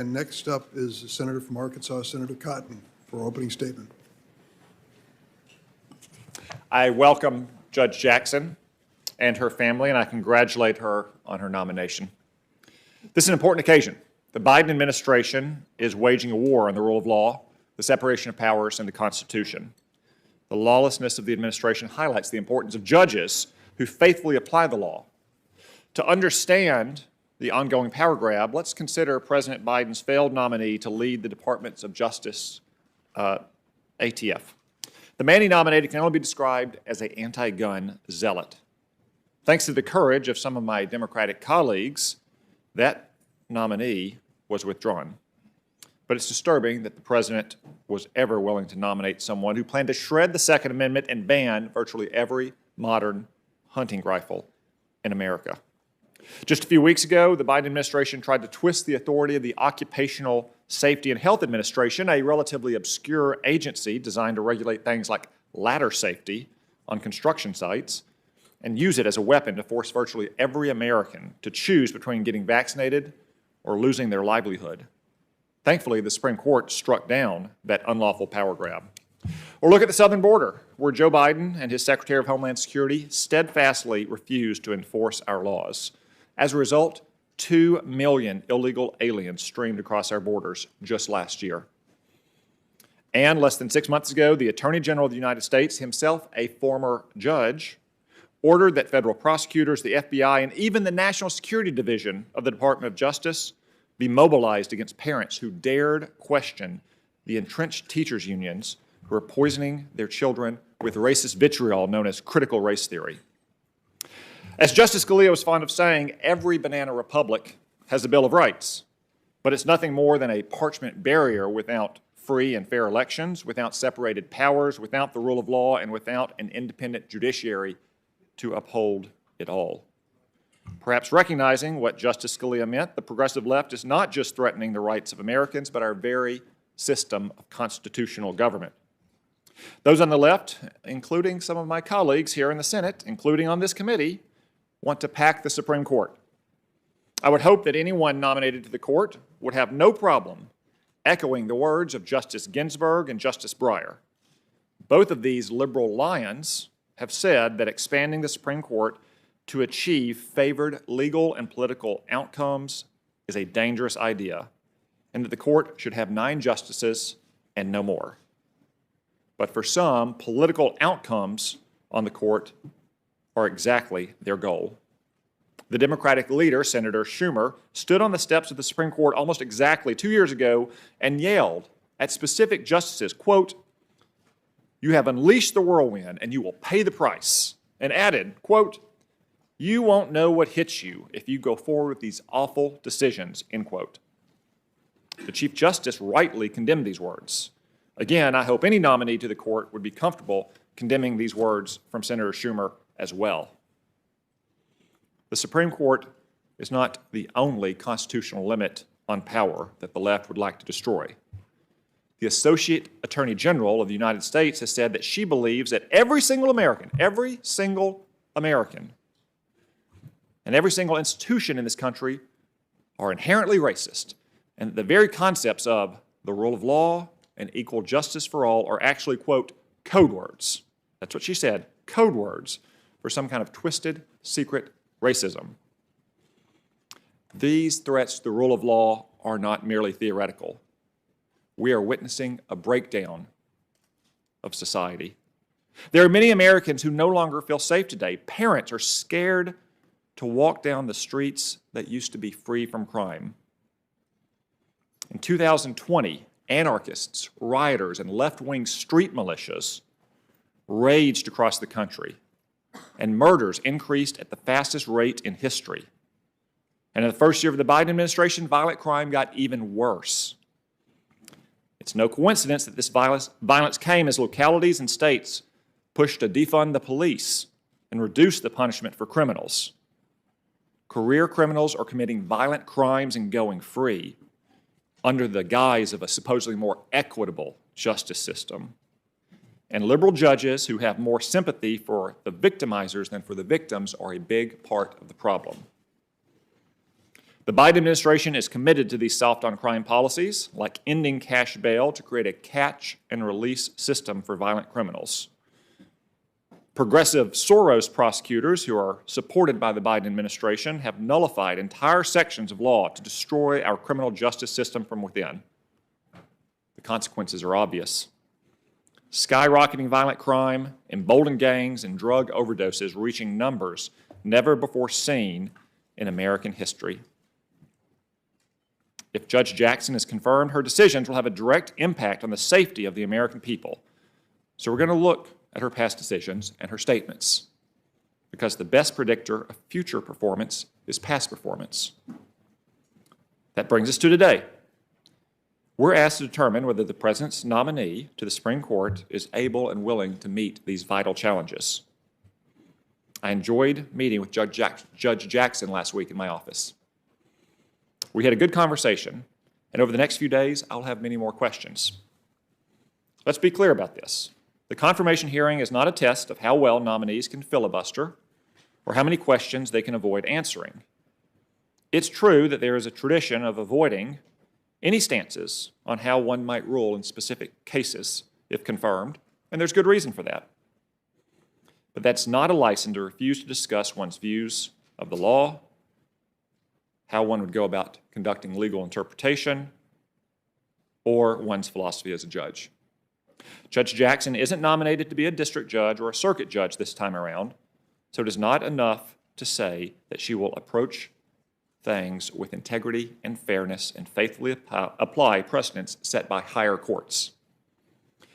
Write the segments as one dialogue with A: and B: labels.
A: And next up is the Senator from Arkansas, Senator Cotton, for opening statement.
B: I welcome Judge Jackson and her family, and I congratulate her on her nomination. This is an important occasion. The Biden administration is waging a war on the rule of law, the separation of powers, and the Constitution. The lawlessness of the administration highlights the importance of judges who faithfully apply the law. To understand the ongoing power grab, let's consider President Biden's failed nominee to lead the Departments of Justice, ATF. The man he nominated can only be described as an anti-gun zealot. Thanks to the courage of some of my Democratic colleagues, that nominee was withdrawn. But it's disturbing that the president was ever willing to nominate someone who planned to shred the Second Amendment and ban virtually every modern hunting rifle in America. Just a few weeks ago, the Biden administration tried to twist the authority of the Occupational Safety and Health Administration, a relatively obscure agency designed to regulate things like ladder safety on construction sites, and use it as a weapon to force virtually every American to choose between getting vaccinated or losing their livelihood. Thankfully, the Supreme Court struck down that unlawful power grab. Or look at the southern border, where Joe Biden and his Secretary of Homeland Security steadfastly refused to enforce our laws. As a result, 2 million illegal aliens streamed across our borders just last year. And less than 6 months ago, the Attorney General of the United States, himself a former judge, ordered that federal prosecutors, the FBI, and even the National Security Division of the Department of Justice be mobilized against parents who dared question the entrenched teachers' unions who are poisoning their children with racist vitriol known as critical race theory. As Justice Scalia was fond of saying, every banana republic has a Bill of Rights, but it's nothing more than a parchment barrier without free and fair elections, without separated powers, without the rule of law, and without an independent judiciary to uphold it all. Perhaps recognizing what Justice Scalia meant, the progressive left is not just threatening the rights of Americans, but our very system of constitutional government. Those on the left, including some of my colleagues here in the Senate, including on this committee, want to pack the Supreme Court. I would hope that anyone nominated to the court would have no problem echoing the words of Justice Ginsburg and Justice Breyer. Both of these liberal lions have said that expanding the Supreme Court to achieve favored legal and political outcomes is a dangerous idea, and that the court should have 9 justices and no more. But for some, political outcomes on the court are exactly their goal. The Democratic leader, Senator Schumer, stood on the steps of the Supreme Court almost exactly 2 years ago and yelled at specific justices, quote, "You have unleashed the whirlwind and you will pay the price," and added, quote, "You won't know what hits you if you go forward with these awful decisions," end quote. The Chief Justice rightly condemned these words. Again, I hope any nominee to the court would be comfortable condemning these words from Senator Schumer as well. The Supreme Court is not the only constitutional limit on power that the left would like to destroy. The Associate Attorney General of the United States has said that she believes that every single American, and every single institution in this country are inherently racist, and that the very concepts of the rule of law and equal justice for all are actually, quote, code words. That's what she said, code words for some kind of twisted, secret racism. These threats to the rule of law are not merely theoretical. We are witnessing a breakdown of society. There are many Americans who no longer feel safe today. Parents are scared to walk down the streets that used to be free from crime. In 2020, anarchists, rioters, and left-wing street militias raged across the country, and murders increased at the fastest rate in history. And in the first year of the Biden administration, violent crime got even worse. It's no coincidence that this violence came as localities and states pushed to defund the police and reduce the punishment for criminals. Career criminals are committing violent crimes and going free under the guise of a supposedly more equitable justice system. And liberal judges who have more sympathy for the victimizers than for the victims are a big part of the problem. The Biden administration is committed to these soft-on-crime policies, like ending cash bail to create a catch-and-release system for violent criminals. Progressive Soros prosecutors who are supported by the Biden administration have nullified entire sections of law to destroy our criminal justice system from within. The consequences are obvious. Skyrocketing violent crime, emboldened gangs, and drug overdoses reaching numbers never before seen in American history. If Judge Jackson is confirmed, her decisions will have a direct impact on the safety of the American people. So we're going to look at her past decisions and her statements, because the best predictor of future performance is past performance. That brings us to today. We're asked to determine whether the President's nominee to the Supreme Court is able and willing to meet these vital challenges. I enjoyed meeting with Judge Jackson last week in my office. We had a good conversation, and over the next few days, I'll have many more questions. Let's be clear about this. The confirmation hearing is not a test of how well nominees can filibuster or how many questions they can avoid answering. It's true that there is a tradition of avoiding any stances on how one might rule in specific cases, if confirmed, and there's good reason for that. But that's not a license to refuse to discuss one's views of the law, how one would go about conducting legal interpretation, or one's philosophy as a judge. Judge Jackson isn't nominated to be a district judge or a circuit judge this time around, so it is not enough to say that she will approach things with integrity and fairness and faithfully apply precedents set by higher courts.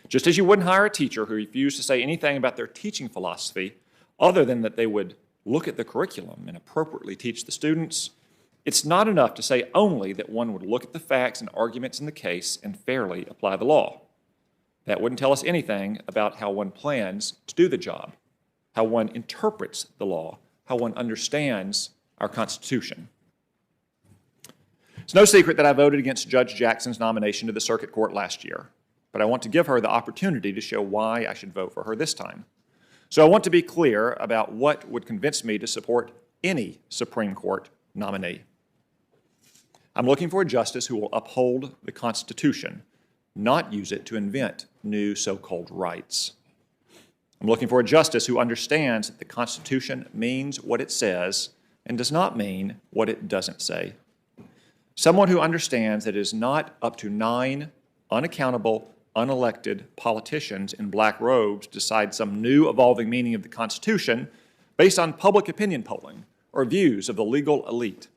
B: Just as you wouldn't hire a teacher who refused to say anything about their teaching philosophy other than that they would look at the curriculum and appropriately teach the students, it's not enough to say only that one would look at the facts and arguments in the case and fairly apply the law. That wouldn't tell us anything about how one plans to do the job, how one interprets the law, how one understands our Constitution. It's no secret that I voted against Judge Jackson's nomination to the circuit court last year, but I want to give her the opportunity to show why I should vote for her this time. So I want to be clear about what would convince me to support any Supreme Court nominee. I'm looking for a justice who will uphold the Constitution, not use it to invent new so-called rights. I'm looking for a justice who understands that the Constitution means what it says and does not mean what it doesn't say. Someone who understands that it is not up to 9 unaccountable, unelected politicians in black robes to decide some new evolving meaning of the Constitution based on public opinion polling or views of the legal elite.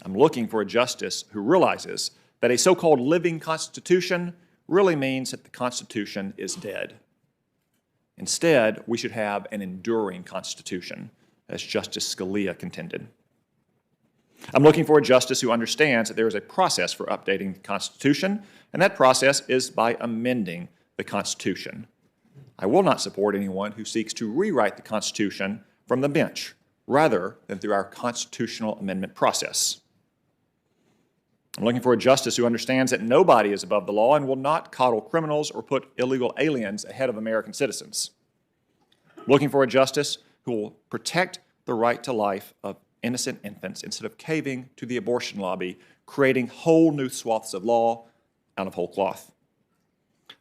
B: I'm looking for a justice who realizes that a so-called living Constitution really means that the Constitution is dead. Instead, we should have an enduring Constitution, as Justice Scalia contended. I'm looking for a justice who understands that there is a process for updating the Constitution, and that process is by amending the Constitution. I will not support anyone who seeks to rewrite the Constitution from the bench, rather than through our constitutional amendment process. I'm looking for a justice who understands that nobody is above the law and will not coddle criminals or put illegal aliens ahead of American citizens. I'm looking for a justice who will protect the right to life of innocent infants instead of caving to the abortion lobby, creating whole new swaths of law out of whole cloth.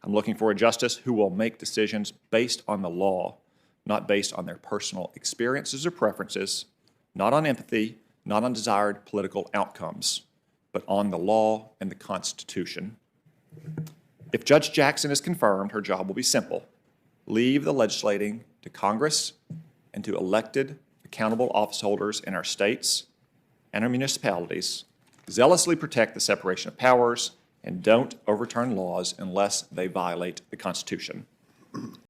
B: I'm looking for a justice who will make decisions based on the law, not based on their personal experiences or preferences, not on empathy, not on desired political outcomes, but on the law and the Constitution. If Judge Jackson is confirmed, her job will be simple. Leave the legislating to Congress and to elected, accountable office holders in our states and our municipalities. Zealously protect the separation of powers and don't overturn laws unless they violate the Constitution.